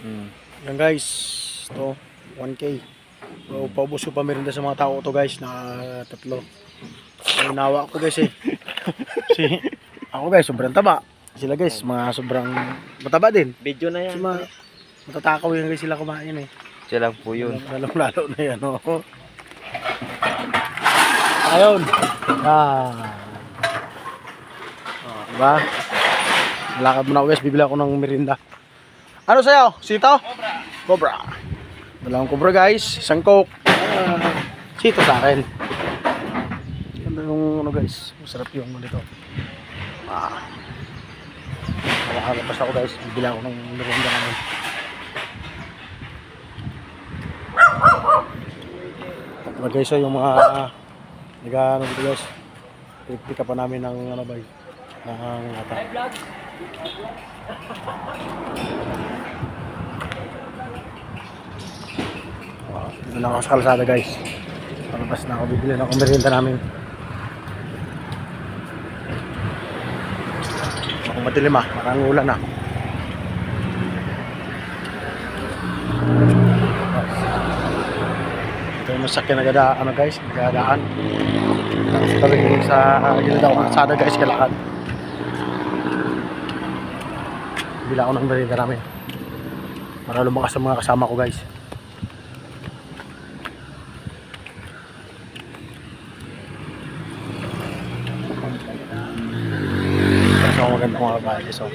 Yan guys, ito 1K. So, paubos ko pa merinda sa mga tao to guys na tatlo. Ay, nawa ko guys eh. Si ako guys, sobrang taba. Sila guys, mga sobrang mataba din. Video na yan. Matatakaw yan guys sila kumain eh. Siya lang po yun. Lalo na yan oh. Ayun. Diba? Lakad muna ako guys, bibili ako ng merinda. Ano sa'yo? Sito? Cobra. Dalawang cobra guys, isang coke. Sito sa akin. Ganda yung ano guys, masarap yung dito. Nakakalapas ako guys, bibili ako ng merinda namin. Tapos guys, yung mga nag-ano dito guys, pick up pa namin ng ano ba ng lata. Dito lang ako sa kalsada guys. Palabas na ako, bibili na ako merienda namin. Kung madilim marang ulan na. Ito yung masakyan na guys, nagadaan. Tapos talagang sa gilid ako kalsada guys, kalakad. Bibili ako ng merienda namin. Para lumakas sa mga kasama ko guys. So maganda mga babae so.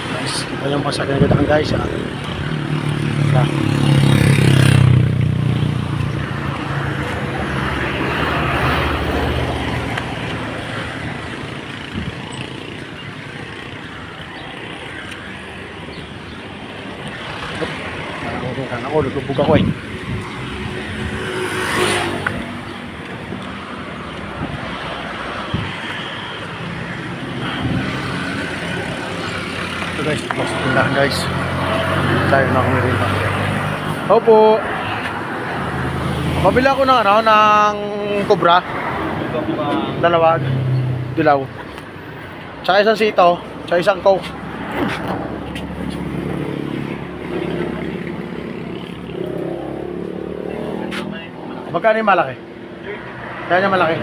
Guys, kita yung pasakyan na gadaan guys ako, lulubog ako eh. Ito guys, mas tindahan guys. Tayo na kami rin. Opo. Pabila ako ng ano, ng cobra. Dalawa. Dilaw. Tsaka isang sito. Tsaka isang coke. Magkano yung malaki? Kaya niya malaki?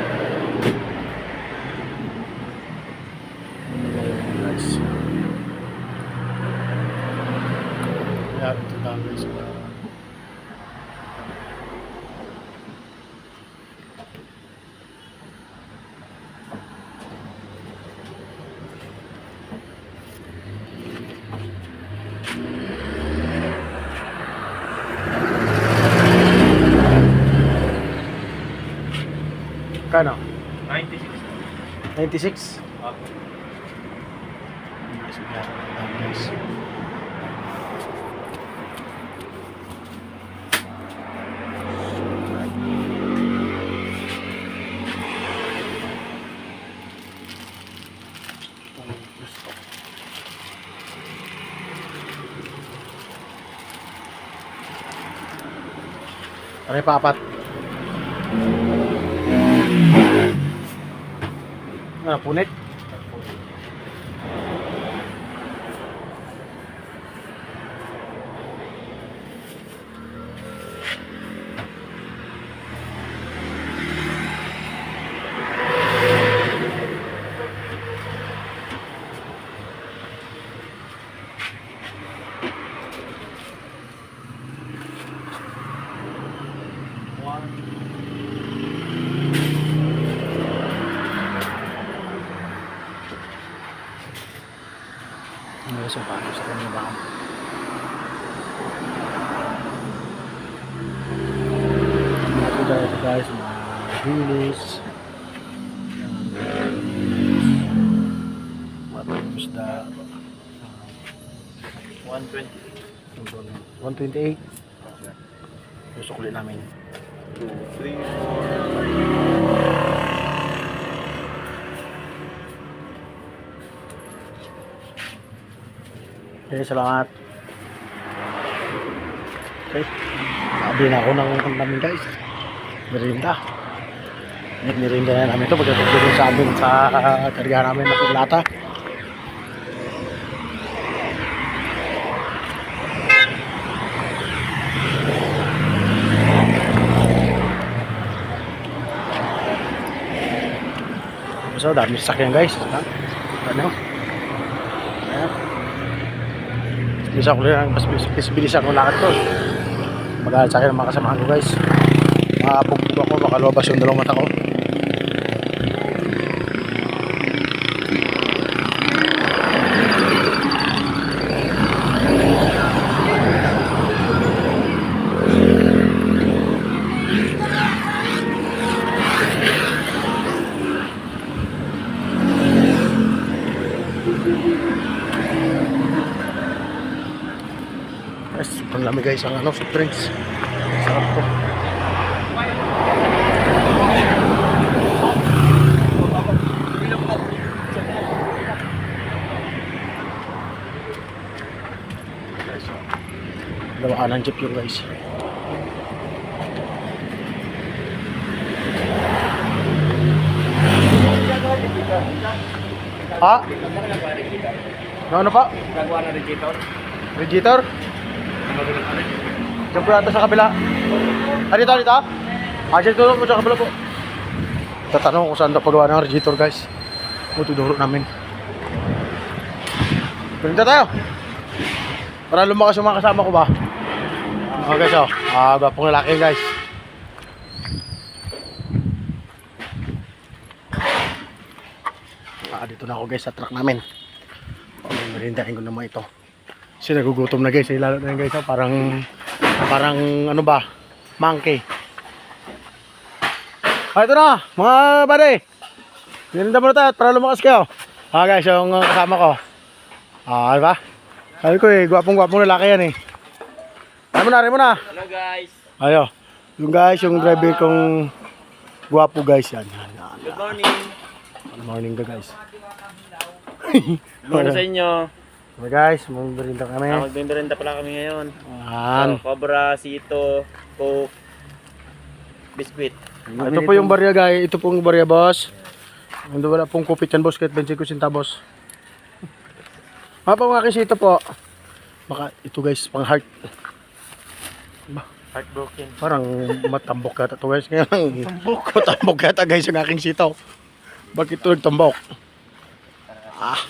Nice. Ayan, ito na guys. Kano? 96. 96? Okay. Guys. Ano yung paapat? Ano, punit? Ano sa paano sa kanya ba? Ito guys, mga bilis. Matapos na 128. Susukli namin. 2, 3, 4. Okay, salamat. Okay. Sabi na ako ng ano namin guys. Merinda. Merinda na namin ito. Pagkatapos sa amin sa karga namin ng lata. So, dami sasakyan guys. Ha? Ano? Ayan. Bisa ko lang, mas bilisan ko lakad ko. Mag-aalat sa akin ang mga kasamahan ko guys. Makapugbog ako, baka lumabas yung dalawang mata ko. Guys, sobrang lamig guys ang ano, soft drinks. Sarap to. Guys, dawaan ng jeep yun guys. Ha? Ano pa? Gagawa na radiator. Radiator? Diyan po yata sa kabila. Ah, dito, dito? Ah, dyan tulog po sa kabila po. Tatanong kung saan daw pagawa ng radiator guys. Tutuduro namin. Pinta tayo. Para lumakas yung mga kasama ko ba? Okay so, gwapong lalaki guys. Dito na ako guys sa truck namin. Merindahin ko naman ito. Kasi nagugutom na guys, lalo na yun guys, parang ano ba, monkey. Ito na, mga buddy. Merinda muna tayo para lumakas kayo. Guys, yung kasama ko. Ano ba? Sabi ko gwapong lalaki yan eh. Rin mo na. Hello guys. Ayo. Yung guys, yung driver kong gwapo guys yan. Good morning. Good morning ka guys. Good morning sa inyo. So guys, magbirinda kami. Magbirinda pala kami ngayon. Ayan. Cobra, Sito, Coke, Biscuit. Ito po yung barya guys. Ito pong barya boss. Hindi wala pong kupit yan boss. Kahit 25 centavos. Mga pang aking sito po. Baka ito guys, pang heart. Heartbroken. Parang matambok yata ito guys. Ngayon, matambok yata guys yung aking sitaw. Bakit ito nagtambok?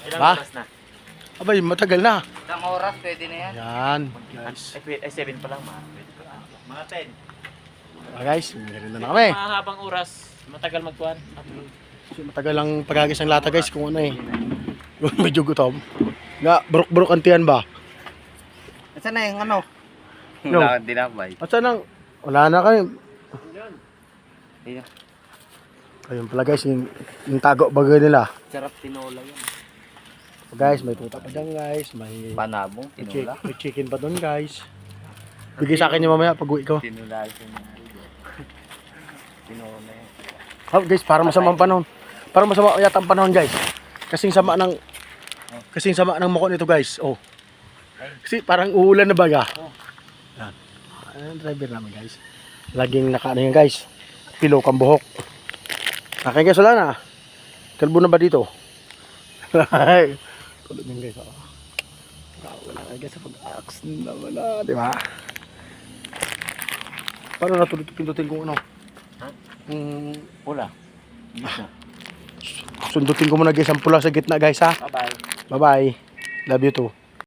Ilang Ba? oras na? Abay, matagal na. Ilang oras pwede na yan? Yan, guys. Ay, 7 pa lang Pwede pa lang. Mga 10. Guys, meron na kami. Mahabang oras. Matagal magkuhan. Kasi matagal lang pagagis ng lata guys kung ano eh. Kung medyo gutom. Nga, buruk-buruk ang tiyan ba? Saan na yung ano? No. Wala kang dinapay. At saan ang, wala na kayo. Ayun. Ayun pala guys, yung tago bagay nila. Sarap tinola yan. So guys, may tuta pa dyan guys. May Panabong tinola. may chicken pa doon guys. Bigay sa akin yung mamaya pag uwi ko. Tinola yung tinola yan. Oh, guys, para masama ang panahon. Para masama yata ang panahon guys. Kasing sama ng mukha nito guys. Oh. Kasi parang uulan na baga. Yan. Ayan, driver namin guys. Laging nakaano yan guys. Pilok ang buhok. Akin guys, wala na. Kalbo na ba dito? Tulog yan guys. Oh. Wala na guys. Pag-ax na wala. Diba? Paano natulog pindutin kung ano? Pula. Sundutin ko muna guys ang pula sa gitna guys ha. Bye-bye. Bye bye. Love you too.